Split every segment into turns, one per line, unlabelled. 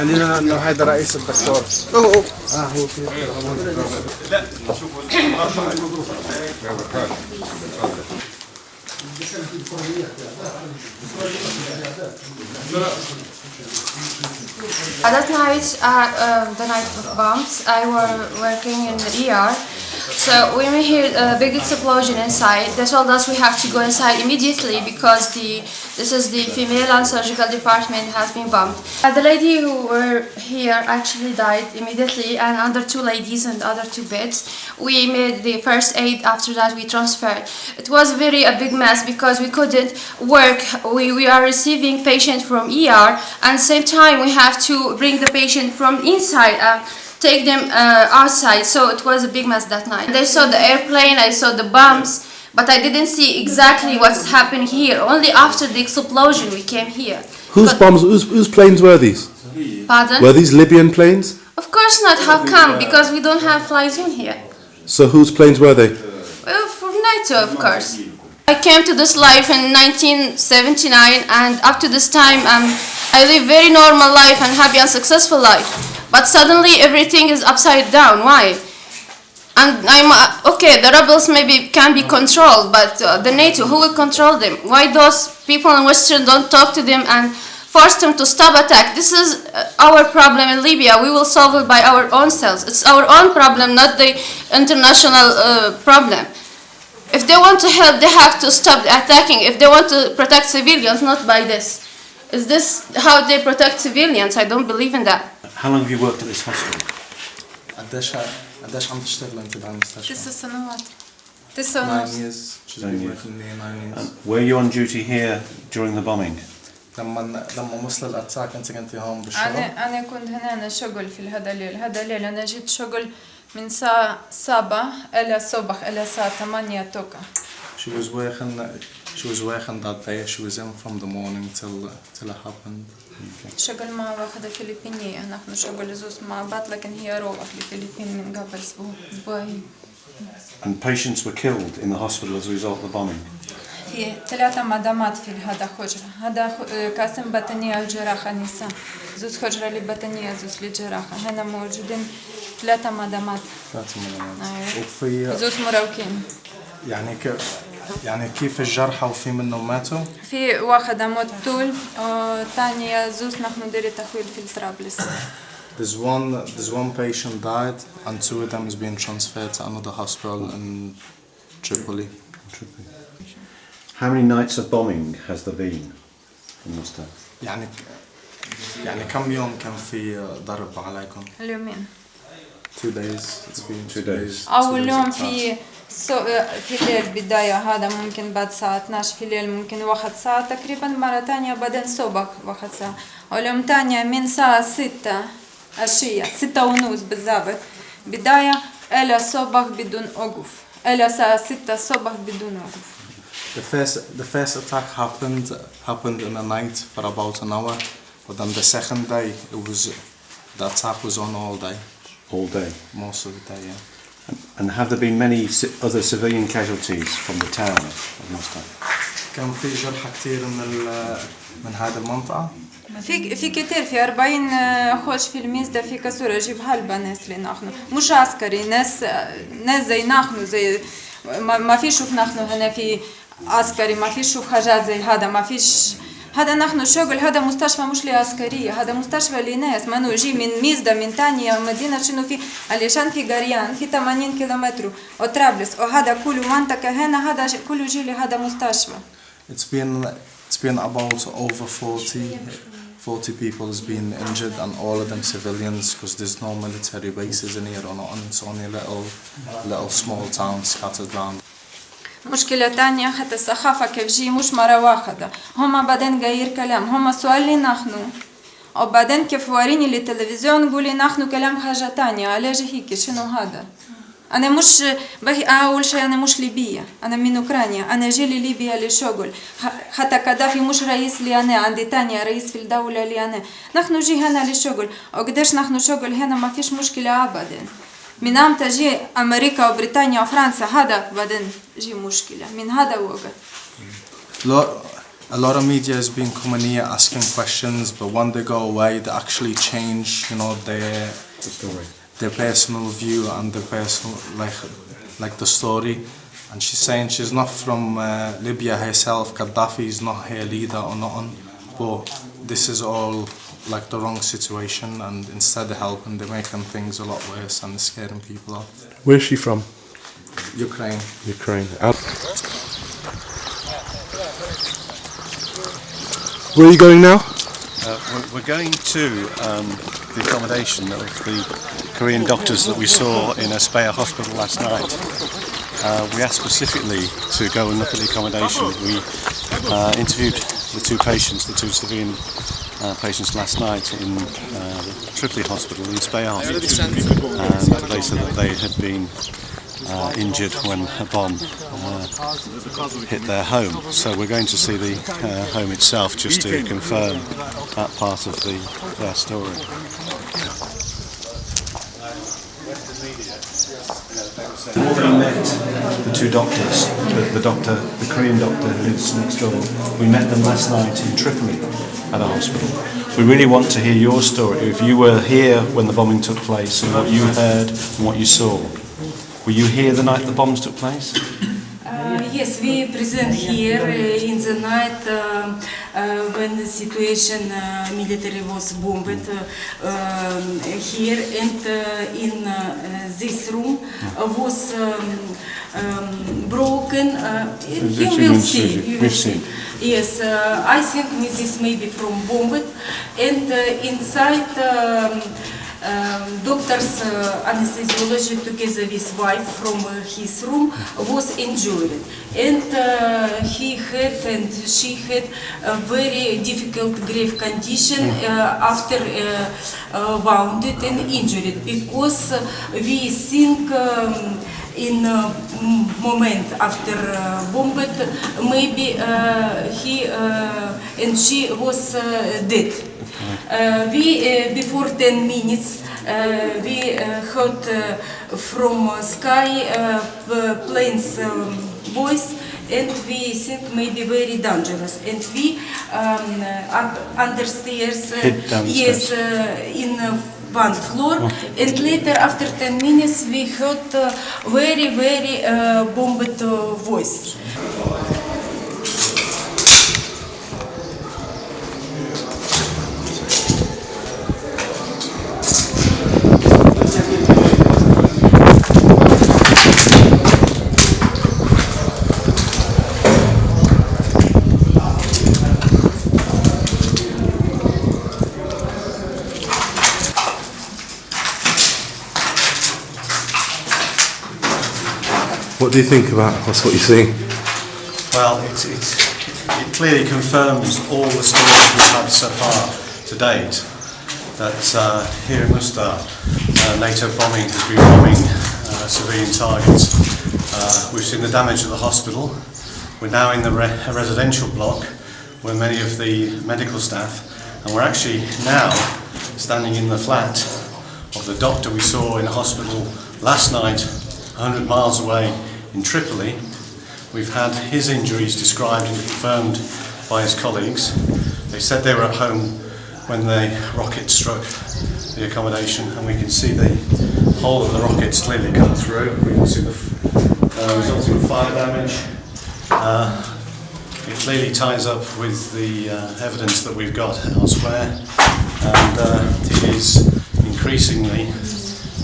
خلينا انه هذا رئيس الدكتور. هو في لا
That night, the night of bombs, I was working in the ER. So when we heard a big explosion inside, they told us we have to go inside immediately because this is the female and surgical department has been bombed. The lady who were here actually died immediately, and under two ladies and other two beds. We made the first aid. After that, we transferred. It was a big mess because we couldn't work. We are receiving patients from ER, and at the same time we have to bring the patient from inside. Take them outside, so it was a big mess that night. I saw the airplane, I saw the bombs, but I didn't see exactly what's happening here. Only after the explosion we came here.
Whose bombs, whose planes were these?
Pardon?
Were these Libyan planes?
Of course not, how come? Because we don't have fly zone here.
So whose planes were they?
Well, for NATO, of course. I came to this life in 1979, and up to this time I live very normal life and happy and successful life. But suddenly everything is upside down. Why? And I'm okay. The rebels maybe can be controlled, but the NATO, who will control them? Why those people in Western don't talk to them and force them to stop attack? This is our problem in Libya. We will solve it by our own selves. It's our own problem, not the international problem. If they want to help, they have to stop attacking. If they want to protect civilians, not by this. Is this how they protect civilians? I don't believe in that.
How long have you worked at this hospital?
قديش عم تشتغل انت بالمستشفى؟
9 سنوات.
9 years. She's been working there 9 years.
Were you on duty here during the bombing?
لما وصل الاتاك انت كنتي هون بالشغل؟
أنا كنت هنا شغل في هذا الليل أنا جيت شغل من الساعة 7 إلى الصبح إلى الساعة 8 توكا.
She was working that day. She was in from the morning till it happened.
شغل مع واحدة فلبينية. نحن شغل زوج مع بعض لكن هي روحت للفلبين من قبل أسبوعين.
And patients were killed in the hospital as a result of the bombing.
في 3 مدامات في هذا حجرة. هذا قسم بطنية وجراحة نساء. زوج حجرة لبطنية زوج للجراحة. هنا موجودين 3 مدامات.
3 مدامات. وفي
زوج مراوكين.
يعني كيف الجرحى وفي منهم ماتوا؟
في واحدة موت طول وثانية زوج نحن ندير تحويل في طرابلس.
There's one patient died and 2 of them is being transferred to another hospital in Tripoli.
How many nights of bombing has there been in Misdah?
يعني كم يوم كان في ضرب عليكم؟
اليومين.
2 days. It's been 2 days.
أول يوم في الليل بداية هذا ممكن بعد الساعة 12 في الليل ممكن 1 ساعة تقريبا مرة ثانية بعدين الصبح 1 ساعة واليوم ثانية من الساعة 6 عشية 6 ونص بالضبط بداية إلى الصبح بدون وقوف إلى الساعة 6 الصبح بدون وقوف.
The first attack happened in the night for about an hour, but then the second day the attack was on all day.
All day?
Most of the day, yeah.
And have there been many other civilian casualties from the town of Misdah?
كان في جرحى كثير من هذه المنطقة.
في كتير في 40 خوش في الميزدة في كسورة جيب هلبة ناس اللي نحن مش عسكري ناس زي نحن زي ما في شوف نحن هنا في عسكري ما في شوف حاجات زي هذا ما فيش هذا نحن شغل هذا مستشفى مش لعسكرية هذا مستشفى لناس ما نجي من ميزدة من تانية مدينة شنو في علشان في قريان في 80 كيلومتر وطرابلس وهذا كله منطقة هنا هذا كله جيلي هذا مستشفى.
It's been about over 40 people has been injured and all of them civilians because there's no military bases in here or nothing. It's only little small towns scattered around.
مشكلة تانية حتى الثقافة كيف جي مش مرة واحدة هما بعدين غير كلام هما سؤالي نحن وبعدين كيف وريني للتلفزيون قولي نحن كلام حاجة تانية علاش هيك شنو هذا أنا مش أول شيء أنا مش ليبية أنا من أوكرانيا أنا جي لليبيا للشغل حتى قذافي مش رئيس لي أنا عندي تانية رئيس في الدولة لي أنا نحن جي هنا للشغل وقديش نحن شغل هنا ما فيش مشكلة أبدا من عام تجي أمريكا وبريطانيا وفرنسا هذا بعدين جي مشكلة من هذا وقت.
a lot of media has been coming here asking questions, but when they go away, they actually change, you know,
The story.
their personal view and their personal, like the story. And she's saying she's not from Libya herself. Gaddafi is not her leader or nothing, but this is all like the wrong situation, and instead of helping, they're making things a lot worse and they're scaring people off.
Where's she from?
Ukraine.
Ukraine. Where are you going now?
We're going to the accommodation of the Korean doctors that we saw in a Speyer hospital last night. We asked specifically to go and look at the accommodation. We interviewed the two patients, the two civilian patients last night in the Tripoli hospital, in Speyer hospital, and they said that they had been injured when a bomb hit their home. So we're going to see the home itself just to confirm that part of their story. We already met the two doctors, the Korean doctor who lives next door. We met them last night in Tripoli at a hospital. We really want to hear your story, if you were here when the bombing took place and what you heard and what you saw. Were you here the night the bombs took place?
Yes, we present here in the night when the situation military was bombed here, and in this room was broken. You will see.
We've seen.
Yes, I think this may be from bombed, and inside. Doctor's anesthesiology together with wife from his room was injured, and he had and she had a very difficult grave condition after wounded and injured, because we think in moment after bombed maybe he and she was dead. We before 10 minutes we heard from sky planes voice, and we think maybe very dangerous, and we understairs yes in one floor, and later after 10 minutes we heard very bombed voice.
What do you think about what you're seeing?
Well, it clearly confirms all the stories we've had so far to date, that here in Misdah, NATO bombing has been bombing civilian targets. We've seen the damage at the hospital. We're now in the residential block where many of the medical staff, and we're actually now standing in the flat of the doctor we saw in the hospital last night, 100 miles away in Tripoli. We've had his injuries described and confirmed by his colleagues. They said they were at home when the rocket struck the accommodation, and we can see the hole of the rockets clearly come through. We can see the resulting fire damage. It clearly ties up with the evidence that we've got elsewhere, and it is increasingly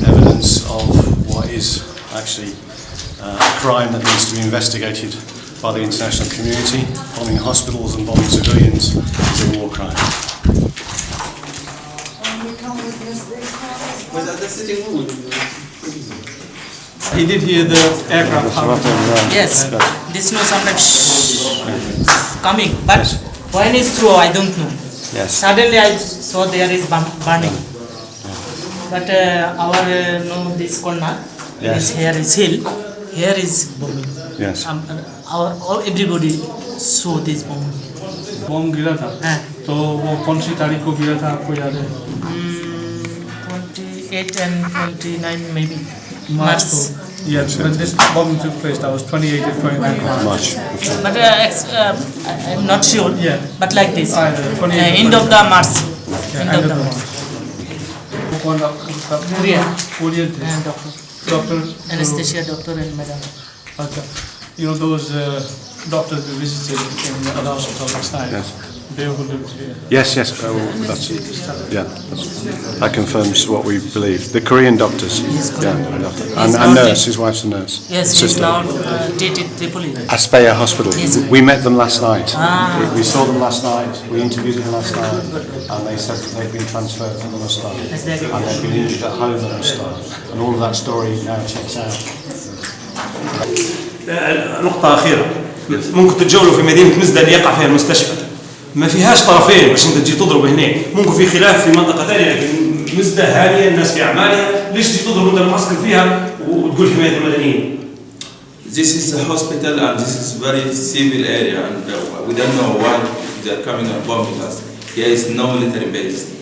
evidence of what is actually a crime that needs to be investigated by the international community. Bombing hospitals and bombing civilians is a war crime.
He did hear the aircraft humming.
Yes, this no sometimes coming, but when it's through, I don't know.
Yes.
Suddenly I saw there is burning. But our no this corner,
Yes.
here is hill, here is bombing.
Yes.
Everybody saw this bombing.
Bomb गिरा था
हाँ.
तो वो कौन सी तारीख को गिरा था आपको याद है?
28 and 29 maybe.
March
March.
Yeah, when this bombing took place, that was 28 or 29 March.
March.
But I'm not sure.
Yeah.
But like this.
Either 28
End of the March.
Yeah, end of the month. One Korean
And doctor.
doctor.
Anesthesia doctor and madam.
Okay. You know those doctors we visited in Al-Hospital last night?
Yes.
They who lived here.
Yes, yes. That confirms what we believe. The Korean doctors. Yeah. And nurse. His wife's a nurse.
Yes, he's
Sister.
now dated Tripoli.
Aspeya Hospital.
Yes.
We met them last night.
We saw them last night, we interviewed them last night, and they said that they've been transferred to the Misdah, and they've been injured at home at Misdah, and all of that story now checks out.
نقطة أخيرة ممكن تتجولوا في مدينة مسدة اللي يقع فيها المستشفى ما فيهاش طرفين باش انت تجي تضرب هنا ممكن في خلاف في منطقة ثانية لكن مسدة هادية الناس في أعمالها ليش تجي تضرب وانت المعسكر فيها وتقول حماية المدنيين.
This is a hospital and this is very civil area and we don't know why they are coming and bombing us. Here is no military base.